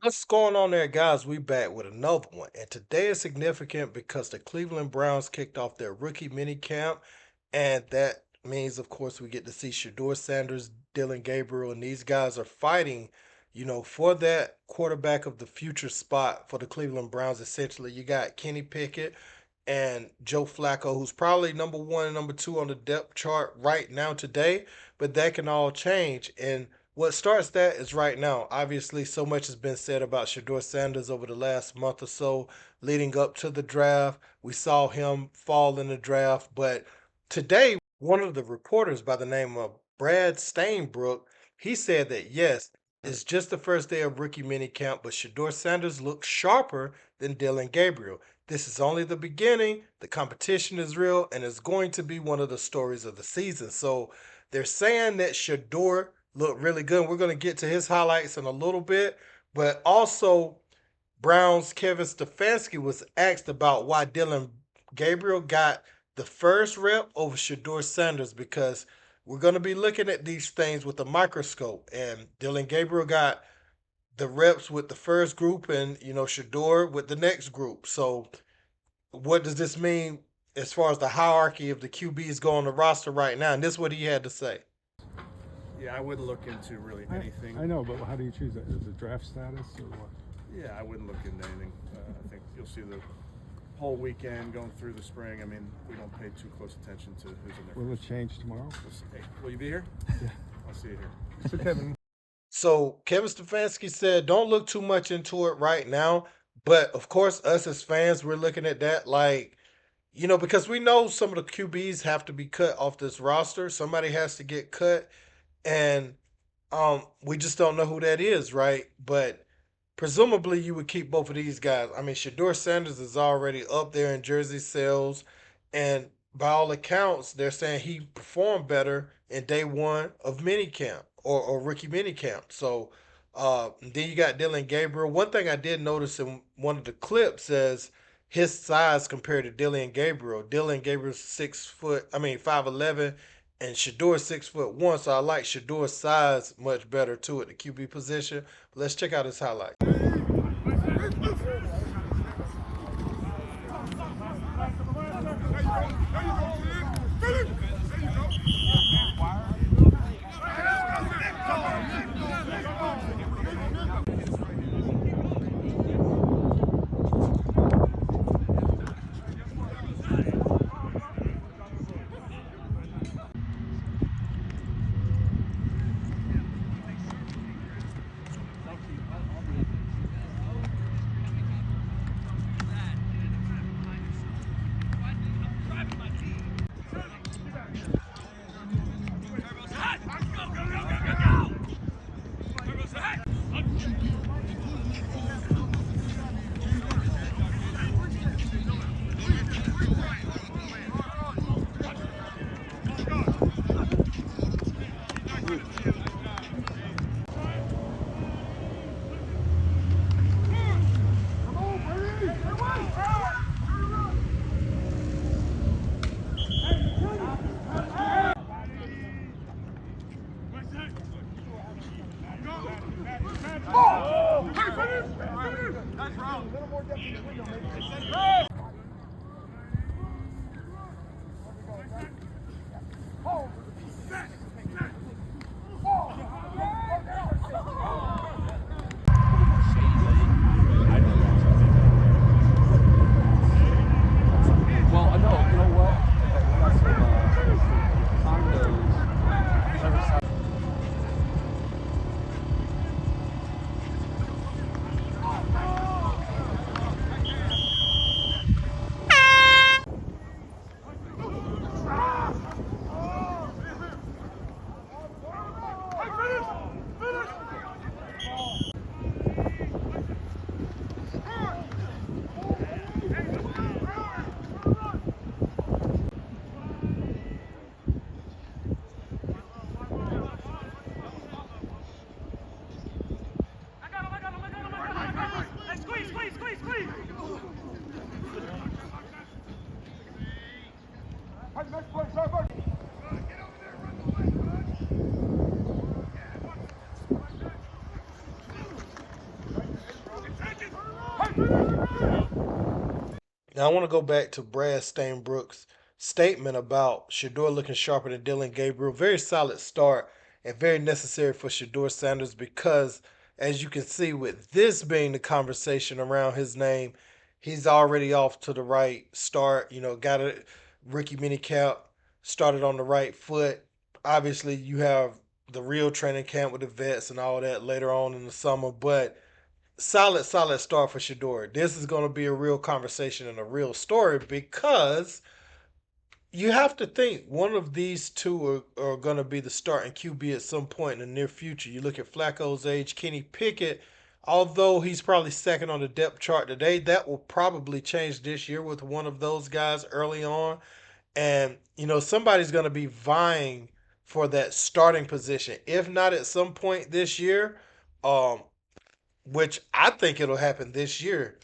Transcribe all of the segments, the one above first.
What's going on there, guys? We back with another one. And today is significant because the Cleveland Browns kicked off their rookie mini camp. And that means, of course, we get to see Shedeur Sanders, Dillon Gabriel, and these guys are fighting, for that quarterback of the future spot for the Cleveland Browns. Essentially, you got Kenny Pickett and Joe Flacco, who's probably number one and number two on the depth chart right now today, but that can all change. And what starts that is right now. Obviously, so much has been said about Shedeur Sanders over the last month or so leading up to the draft. We saw him fall in the draft, but today, one of the reporters by the name of Brad Stainbrook, he said that yes, it's just the first day of rookie minicamp, but Shedeur Sanders looks sharper than Dillon Gabriel. This is only the beginning. The competition is real, and it's going to be one of the stories of the season. So they're saying that Shedeur looked really good. We're going to get to his highlights in a little bit, but also Brown's Kevin Stefanski was asked about why Dillon Gabriel got the first rep over Shedeur Sanders because we're going to be looking at these things with a microscope. And Dillon Gabriel got the reps with the first group and, Shedeur with the next group. So what does this mean as far as the hierarchy of the QBs go on the roster right now? And this is what he had to say. Yeah, I wouldn't look into really anything. I know, but how do you choose that? Is it draft status or what? Yeah, I wouldn't look into anything. I think you'll see the whole weekend going through the spring. I mean, we don't pay too close attention to who's in there. Will it change tomorrow? Hey, will you be here? Yeah. I'll see you here. So Kevin. So Kevin Stefanski said, don't look too much into it right now. But of course, us as fans, we're looking at that like, because we know some of the QBs have to be cut off this roster. Somebody has to get cut. And we just don't know who that is, right? But presumably you would keep both of these guys. I mean, Shedeur Sanders is already up there in jersey sales, and by all accounts, they're saying he performed better in day one of minicamp or rookie minicamp. So then you got Dylan Gabriel. One thing I did notice in one of the clips says his size compared to Dylan Gabriel. Dylan Gabriel's 5'11", and Shedeur 6'1", so I like Shedeur's size much better too at the QB position. But let's check out his highlight. Now I want to go back to Brad Stainbrook's statement about Shedeur looking sharper than Dillon Gabriel. Very solid start and very necessary for Shedeur Sanders because, as you can see, with this being the conversation around his name, he's already off to the right start. Got a rookie minicamp, started on the right foot. Obviously, you have the real training camp with the vets and all that later on in the summer, but solid start for Shedeur. This is going to be a real conversation and a real story because you have to think one of these two are going to be the starting QB at some point in the near future. You look at Flacco's age, Kenny Pickett, although he's probably second on the depth chart today, that will probably change this year with one of those guys early on. And, somebody's going to be vying for that starting position. If not at some point this year, um, which I think it'll happen this year,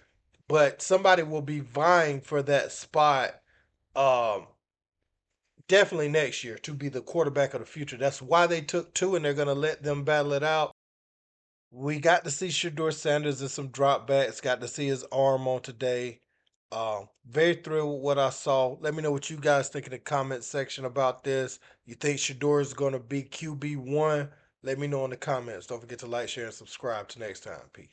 but somebody will be vying for that spot um, definitely next year to be the quarterback of the future. That's why they took two, and they're going to let them battle it out. We got to see Shedeur Sanders in some dropbacks, got to see his arm on today. Very thrilled with what I saw. Let me know what you guys think in the comment section about this. You think Shedeur is going to be QB1? Let me know in the comments. Don't forget to like, share, and subscribe. Till next time. Peace.